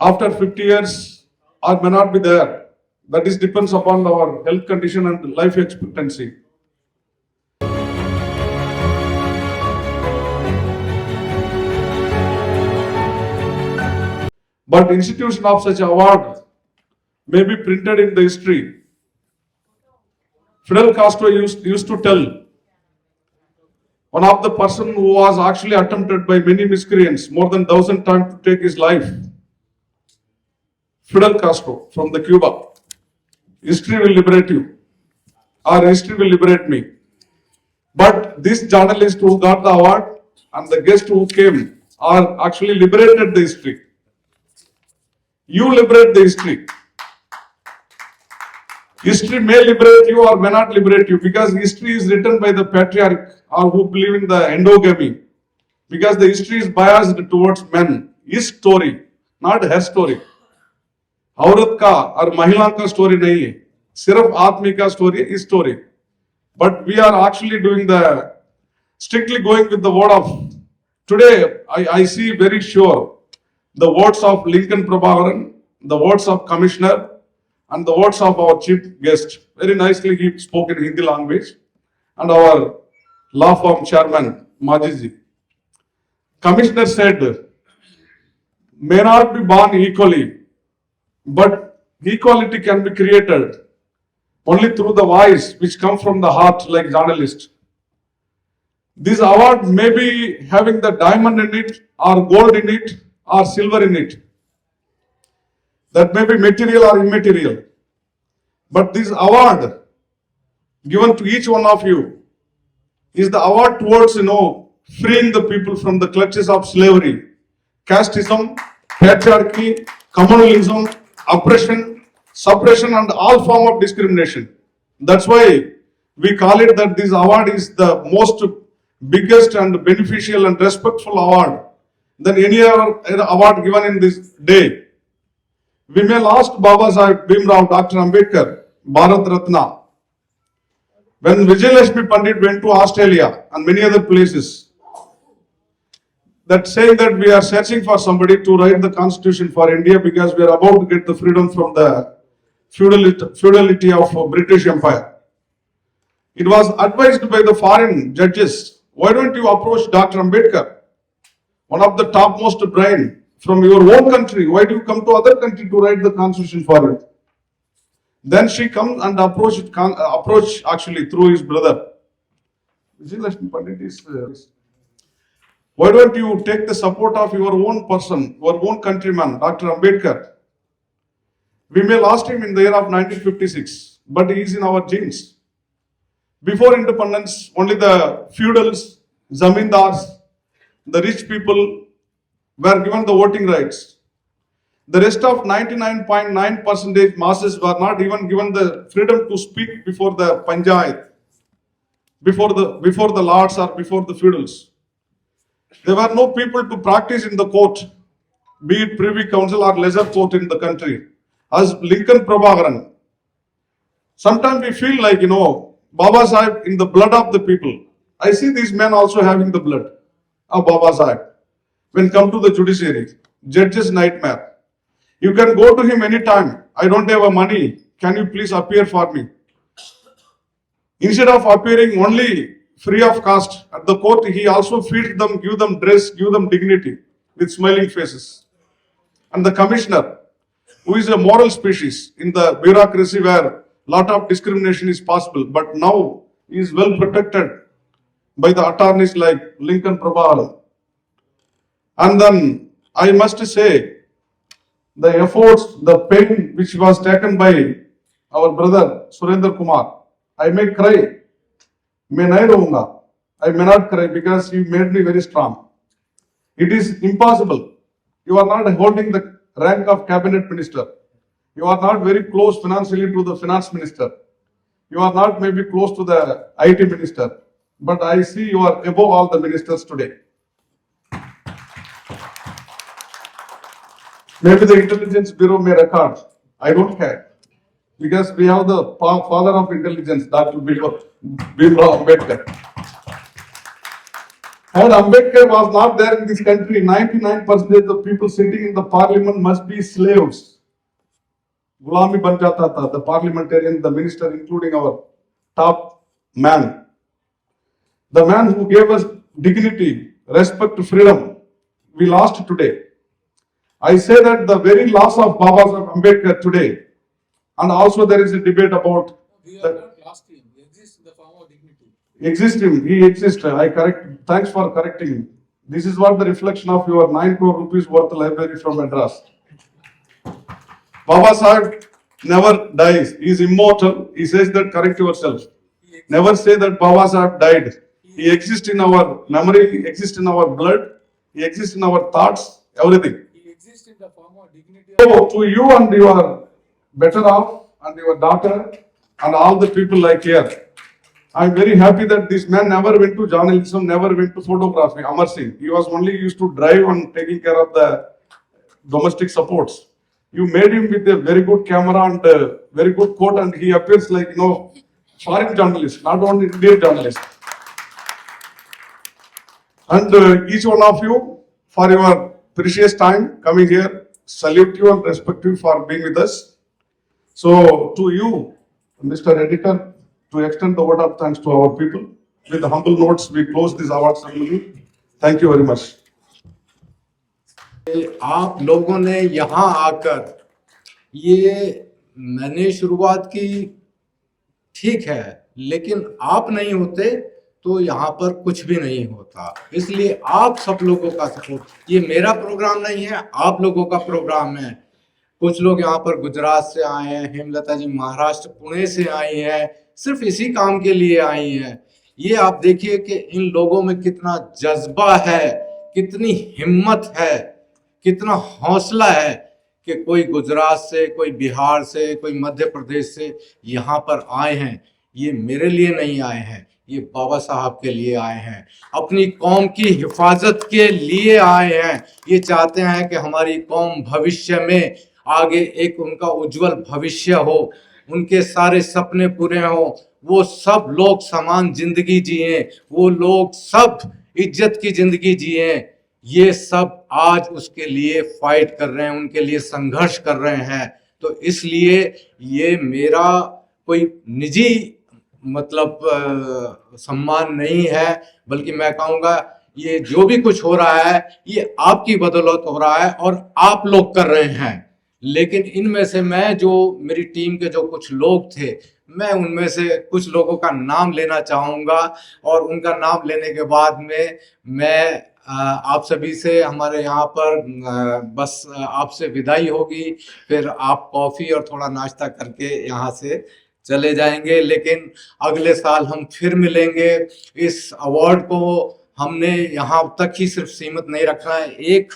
after 50 years or may not be there. That is depends upon our health condition and life expectancy. But institution of such award may be printed in the history. Fidel Castro used to tell one of the person who was actually attempted by many miscreants more than 1,000 times to take his life. Fidel Castro from the Cuba. History will liberate you, or history will liberate me. But this journalist who got the award and the guest who came are actually liberated the history. You liberate the history. History may liberate you or may not liberate you, because history is written by the patriarch or who believe in the endogamy. Because the history is biased towards men. His story, not her story. औरत का और महिला का story नहीं है, सिर्फ आदमी का स्टोरी है, इस story. But we are actually doing the strictly going with the word of today. I see very sure the words of Lincoln Prabhakaran, the words of Commissioner, and the words of our chief guest. Very nicely he spoke in Hindi language, and our law firm chairman Majiji. Commissioner said, may not be born equally, but equality can be created only through the voice which comes from the heart, like journalist. This award may be having the diamond in it, or gold in it, or silver in it. That may be material or immaterial. But this award given to each one of you is the award towards, freeing the people from the clutches of slavery, casteism, patriarchy, communalism, oppression, suppression, and all form of discrimination. That's why we call it that this award is the most biggest and beneficial and respectful award than any other award given in this day. We may lost Baba Sahib Bhimrao, Dr. Ambedkar, Bharat Ratna. When Vijayalakshmi Pandit went to Australia and many other places, that saying that we are searching for somebody to write the constitution for India because we are about to get the freedom from the feudality of British Empire. It was advised by the foreign judges, why don't you approach Dr. Ambedkar, one of the topmost brain from your own country, why do you come to other country to write the constitution for you? Then she comes and approach actually through his brother. Vijayalakshmi Pandit is why don't you take the support of your own person, your own countryman, Dr. Ambedkar? We may lost him in the year of 1956, but he is in our genes. Before independence, only the feudals, zamindars, the rich people were given the voting rights. The rest of 99.9% masses were not even given the freedom to speak before the panchayat, before the lords or before the feudals. There were no people to practice in the court, be it Privy Council or lesser court in the country. As Lincoln Prabhakaran, sometimes we feel like, Baba Sahib in the blood of the people. I see these men also having the blood of Baba Sahib. When come to the judiciary, judge's nightmare. You can go to him anytime. I don't have money. Can you please appear for me? Instead of appearing only free of cost at the court, he also feeds them, give them dress, give them dignity with smiling faces. And the commissioner, who is a moral species in the bureaucracy where lot of discrimination is possible, but now he is well protected by the attorneys like Lincoln Prabhakaran. And then I must say, the efforts, the pain which was taken by our brother Surendra Kumar, I may cry. I may not cry because you made me very strong. It is impossible. You are not holding the rank of cabinet minister. You are not very close financially to the finance minister. You are not maybe close to the IT minister. But I see you are above all the ministers today. Maybe the Intelligence Bureau may record. I don't care. Because we have the father of intelligence, Dr. Bhimrao Ambedkar. Had Ambedkar was not there in this country, 99% of people sitting in the parliament must be slaves. Gulami ban jata tha, the parliamentarian, the minister, including our top man. The man who gave us dignity, respect, freedom, we lost today. I say that the very loss of Baba Saheb Ambedkar today, and also there is a debate about We are not lost him. He exists in the form of dignity. exist him, he exists. I correct. Thanks for correcting me. This is what the reflection of your 9 crore rupees worth library from Madras. Baba Sahib never dies. He is immortal. He says that correct yourself. Never say that Baba Sahib died. He exists in our memory, he exists in our blood, he exists in our thoughts, everything. He exists in the form of dignity. So to you and your better off and your daughter and all the people like here, I'm very happy that this man never went to journalism, never went to photography. Amar Singh, he was only used to drive and taking care of the domestic supports. You made him with a very good camera and very good coat, and he appears like foreign journalist, not only Indian journalist. And each one of you for your precious time coming here, salute you and respect you for being with us. So to you, Mr. Editor, to extend the word of thanks to our people. With humble notes, we close this award ceremony. Thank you very much. आप लोगों ने यहाँ आकर ये मैंने शुरुआत की, ठीक है, लेकिन आप नहीं होते तो यहाँ पर कुछ भी नहीं होता। इसलिए आप सब लोगों का सपोर्ट, ये मेरा प्रोग्राम नहीं है, आप लोगों का प्रोग्राम है। कुछ लोग यहाँ पर गुजरात से आए हैं, हेमलता जी महाराष्ट्र पुणे से आई हैं, सिर्फ इसी काम के लिए आई हैं। ये आप देखिए कि इन लोगों में कितना जज्बा है, कितनी हिम्मत है, कितना हौसला है कि कोई गुजरात से, कोई बिहार से, कोई मध्य प्रदेश से यहाँ पर आए हैं। ये मेरे लिए नहीं आए हैं, ये बाबा साहब के लिए आए हैं, अपनी कौम की हिफाजत के लिए आए हैं। ये चाहते हैं कि हमारी कौम भविष्य में आगे एक उनका उज्जवल भविष्य हो, उनके सारे सपने पूरे हो, वो सब लोग समान जिंदगी जिए, वो लोग सब इज्जत की जिंदगी जिए। ये सब आज उसके लिए फाइट कर रहे हैं, उनके लिए संघर्ष कर रहे हैं। तो इसलिए ये मेरा कोई निजी सम्मान नहीं है, बल्कि मैं कहूँगा ये जो भी कुछ हो रहा है ये आपकी बदौलत हो रहा है और आप लोग कर रहे हैं। लेकिन इनमें से मैं, जो मेरी टीम के जो कुछ लोग थे, मैं उनमें से कुछ लोगों का नाम लेना चाहूँगा और उनका नाम लेने के बाद में मैं आप सभी से, हमारे यहाँ पर बस आपसे विदाई होगी, फिर आप कॉफ़ी और थोड़ा नाश्ता करके यहाँ से चले जाएंगे। लेकिन अगले साल हम फिर मिलेंगे। इस अवार्ड को हमने यहाँ तक ही सिर्फ सीमित नहीं रखना है, एक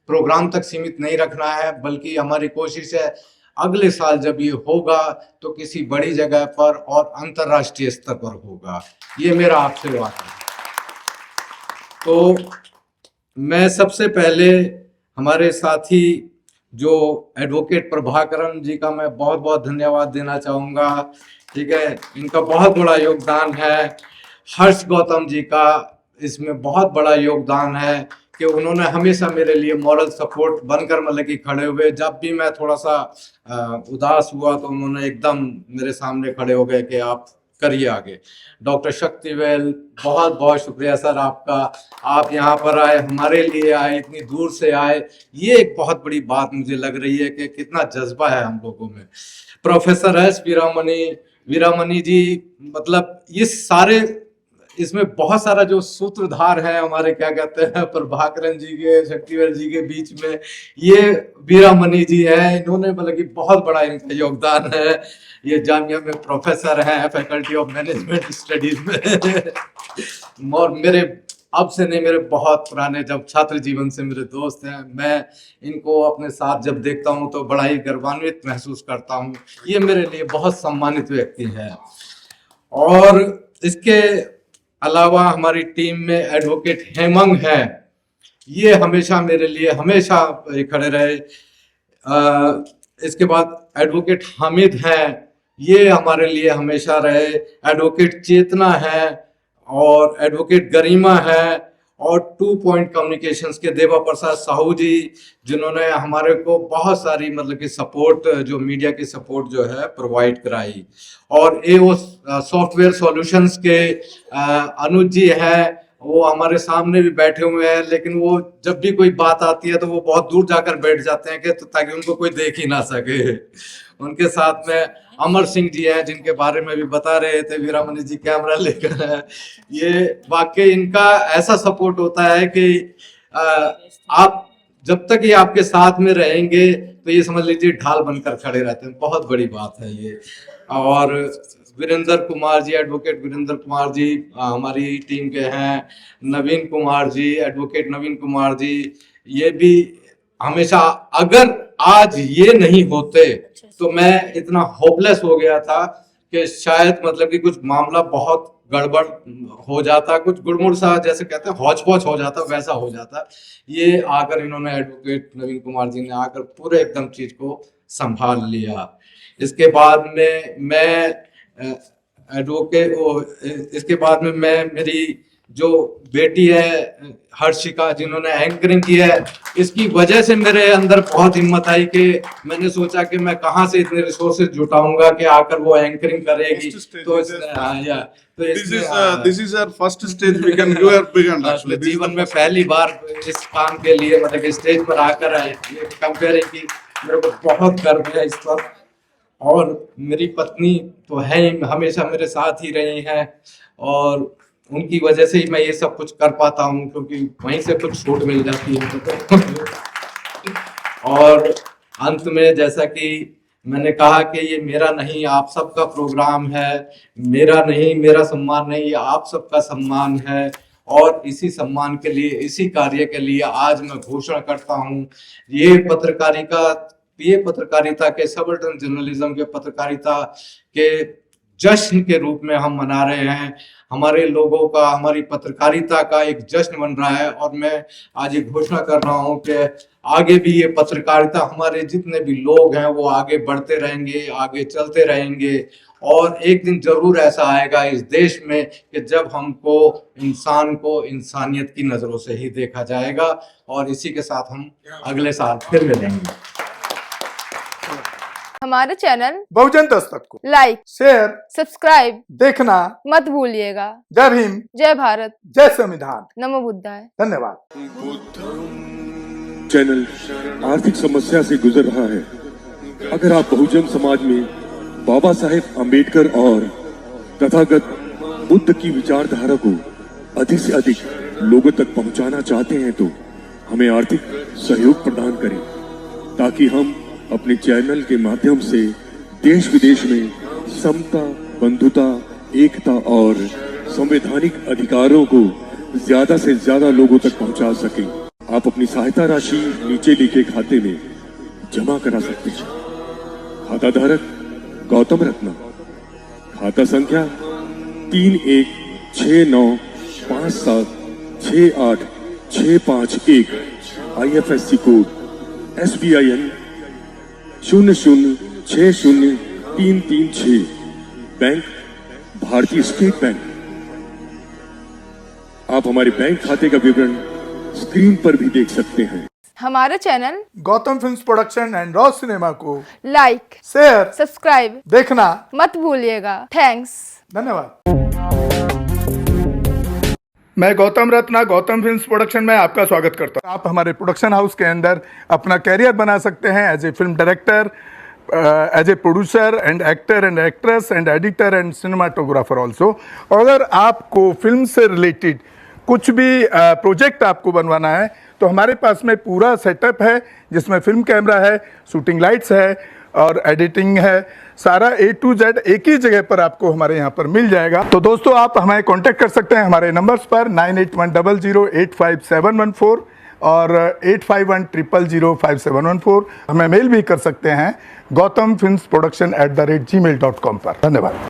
प्रोग्राम तक सीमित नहीं रखना है, बल्कि हमारी कोशिश है अगले साल जब ये होगा तो किसी बड़ी जगह पर और अंतर्राष्ट्रीय स्तर पर होगा। ये मेरा आपसे वादा है। तो मैं सबसे पहले हमारे साथी जो एडवोकेट प्रभाकरन जी का मैं बहुत बहुत धन्यवाद देना चाहूँगा। ठीक है, इनका बहुत बड़ा योगदान है। हर्ष गौतम जी का इसमें बहुत बड़ा योगदान है कि उन्होंने हमेशा मेरे लिए मॉरल सपोर्ट बनकर मतलब कि खड़े हुए। जब भी मैं थोड़ा सा उदास हुआ तो उन्होंने एकदम मेरे सामने खड़े हो गए कि आप करिए आगे। डॉक्टर शक्तिवेल, बहुत बहुत शुक्रिया सर आपका, आप यहाँ पर आए, हमारे लिए आए, इतनी दूर से आए। ये एक बहुत बड़ी बात मुझे लग रही है कि कितना जज्बा है हम लोगों में। प्रोफेसर एस वीरामणि जी, मतलब ये सारे, इसमें बहुत सारा जो सूत्रधार है हमारे, क्या कहते हैं, प्रभाकरन जी के, शक्तिवेल जी के बीच में ये वीरामणि जी है। इन्होंने मतलब कि बहुत बड़ा इनका योगदान है। ये जामिया में प्रोफेसर हैं, फैकल्टी ऑफ मैनेजमेंट स्टडीज में, और मेरे अब से नहीं, मेरे बहुत पुराने जब छात्र जीवन से मेरे दोस्त हैं। मैं इनको अपने साथ जब देखता हूँ तो बड़ा ही गर्वान्वित महसूस करता हूँ। ये मेरे लिए बहुत सम्मानित व्यक्ति हैं। और इसके अलावा हमारी टीम में एडवोकेट हेमंग है, ये हमेशा मेरे लिए हमेशा खड़े रहे। इसके बाद एडवोकेट हामिद हैं, ये हमारे लिए हमेशा रहे। एडवोकेट चेतना है और एडवोकेट गरिमा है और 2 पॉइंट कम्युनिकेशंस के देवा प्रसाद साहू जी, जिन्होंने हमारे को बहुत सारी मतलब कि सपोर्ट, जो मीडिया की सपोर्ट जो है प्रोवाइड कराई। और एओ सॉफ्टवेयर सॉल्यूशंस के अनुज जी है, वो हमारे सामने भी बैठे हुए हैं, लेकिन वो जब भी कोई बात आती है तो वो बहुत दूर जाकर बैठ जाते हैं कि तो ताकि उनको कोई देख ही ना सके। उनके साथ में अमर सिंह जी हैं, जिनके बारे में भी बता रहे थे वीरामणि जी, कैमरा लेकर है। ये वाकई इनका ऐसा सपोर्ट होता है कि आप जब तक ये आपके साथ में रहेंगे तो ये समझ लीजिए ढाल बनकर खड़े रहते हैं। बहुत बड़ी बात है ये। और वीरेंद्र कुमार जी, एडवोकेट वीरेंद्र कुमार जी हमारी टीम के हैं। नवीन कुमार जी, एडवोकेट नवीन कुमार जी, ये भी हमेशा, अगर आज ये नहीं होते तो मैं इतना होपलेस हो गया था कि शायद मतलब कि कुछ मामला बहुत गड़बड़ हो जाता, कुछ गुड़मुड़ सा जैसे कहते हैं हौच पौच हो जाता, वैसा हो जाता। ये आकर इन्होंने, एडवोकेट नवीन कुमार जी ने आकर पूरे एकदम चीज को संभाल लिया। इसके बाद में मैं इसके बाद में मैं, मेरी जो बेटी है हर्षिका, जिन्होंने एंकरिंग की है, इसकी वजह से मेरे अंदर बहुत हिम्मत आई कि मैंने सोचा कि मैं कहाँ से इतने रिसोर्सेज जुटाऊंगा कि आकर वो एंकरिंग करेगी। तो this is our first stage. We can do our big and actually. जीवन में पहली बार इस काम के लिए मतलब कि स्टेज पर आकर कंपेयरिंग की, मेरे को बहुत गर्व है इस पर। और मेरी पत्नी तो है ही, हमेशा मेरे साथ ही रही हैं, और उनकी वजह से ही मैं ये सब कुछ कर पाता हूँ, क्योंकि वहीं से कुछ छूट मिल जाती है। और अंत में, जैसा कि मैंने कहा कि ये मेरा नहीं, आप सबका प्रोग्राम है, मेरा नहीं, मेरा सम्मान नहीं, ये आप सबका सम्मान है। और इसी सम्मान के लिए, इसी कार्य के लिए आज मैं घोषणा करता हूँ, ये पत्रकारिता के, सबल्टन जर्नलिज्म के पत्रकारिता के जश्न के रूप में हम मना रहे हैं। हमारे लोगों का, हमारी पत्रकारिता का एक जश्न बन रहा है। और मैं आज ये घोषणा कर रहा हूँ कि आगे भी ये पत्रकारिता, हमारे जितने भी लोग हैं वो आगे बढ़ते रहेंगे, आगे चलते रहेंगे। और एक दिन जरूर ऐसा आएगा इस देश में कि जब हमको, इंसान को इंसानियत की नजरों से ही देखा जाएगा। और इसी के साथ हम अगले साल फिर मिलेंगे। हमारे चैनल बहुजन दस्तक को लाइक, शेयर, सब्सक्राइब देखना मत भूलिएगा। जय भीम, जय भारत, जय संविधान। नमो बुद्धाय। धन्यवाद। चैनल आर्थिक समस्या से गुजर रहा है। अगर आप बहुजन समाज में बाबा साहेब अम्बेडकर और तथागत बुद्ध की विचारधारा को अधिक से अधिक लोगों तक पहुंचाना चाहते हैं तो हमें आर्थिक सहयोग प्रदान करें, ताकि हम अपने चैनल के माध्यम से देश विदेश में समता, बंधुता, एकता और संवैधानिक अधिकारों को ज्यादा से ज्यादा लोगों तक पहुंचा सकें। आप अपनी सहायता राशि नीचे लिखे खाते में जमा करा सकते हैं। खाता धारक गौतम रत्ना, खाता संख्या 3169576865 IFSC कोड SBIN 00603336, बैंक भारतीय स्टेट बैंक। आप हमारे बैंक खाते का विवरण स्क्रीन पर भी देख सकते हैं। हमारे channel Gautam films production and raw cinema को लाइक, शेयर, सब्सक्राइब देखना मत भूलिएगा। थैंक्स। धन्यवाद। मैं गौतम रत्ना, गौतम फिल्म्स प्रोडक्शन में आपका स्वागत करता हूं। आप हमारे प्रोडक्शन हाउस के अंदर अपना कैरियर बना सकते हैं as a film director, as a producer and actor and actress and editor and cinematographer also. और अगर आपको फिल्म से रिलेटेड कुछ भी प्रोजेक्ट आपको बनवाना है तो हमारे पास में पूरा सेटअप है, जिसमें फिल्म कैमरा है, शूटिंग लाइट्स है और एडिटिंग है। सारा A to Z एक ही जगह पर आपको हमारे यहाँ पर मिल जाएगा। तो दोस्तों, आप हमें कांटेक्ट कर सकते हैं हमारे नंबर्स पर 9810085714 और 8510005714। हमें मेल भी कर सकते हैं gautamfilmsproduction@gmail.com पर। धन्यवाद।